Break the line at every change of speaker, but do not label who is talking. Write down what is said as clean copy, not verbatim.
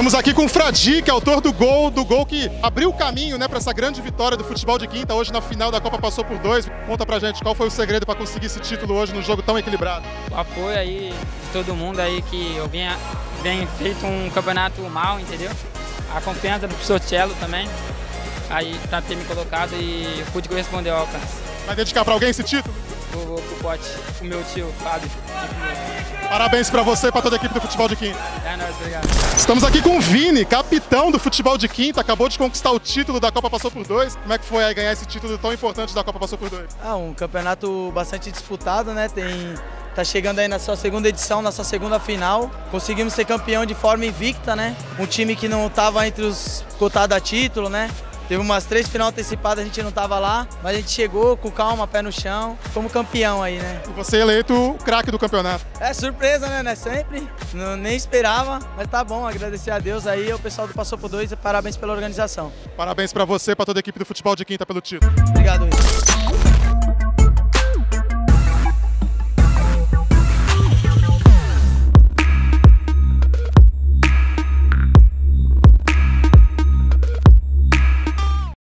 Estamos aqui com o Fradi, que é autor do gol que abriu o caminho, né, para essa grande vitória do futebol de quinta. Hoje na final da Copa passou por 2. Conta pra gente qual foi o segredo para conseguir esse título hoje num jogo tão equilibrado.
O apoio aí de todo mundo aí, que eu venho feito um campeonato mal, entendeu? A confiança do professor Cello também, aí pra ter me colocado e eu pude corresponder ao alcance.
Vai dedicar para alguém esse título?
Vou pro pote, o meu tio, Fábio.
Parabéns para você e para toda a equipe do futebol de quinta.
É nóis, obrigado.
Estamos aqui com o Vini, capitão do futebol de quinta, acabou de conquistar o título da Copa Passou por 2. Como é que foi aí ganhar esse título tão importante da Copa Passou por 2?
Um campeonato bastante disputado, né? Tá chegando aí na sua segunda edição, na sua segunda final. Conseguimos ser campeão de forma invicta, né? Um time que não estava entre os cotados a título, né? Teve umas 3 final antecipadas, a gente não estava lá, mas a gente chegou com calma, pé no chão, como campeão aí, né?
E você eleito o craque do campeonato.
É surpresa, né? Não é sempre, nem esperava, mas tá bom, agradecer a Deus aí, o pessoal do Passou por 2 e parabéns pela organização.
Parabéns para você e para toda a equipe do futebol de quinta pelo título.
Obrigado, Will.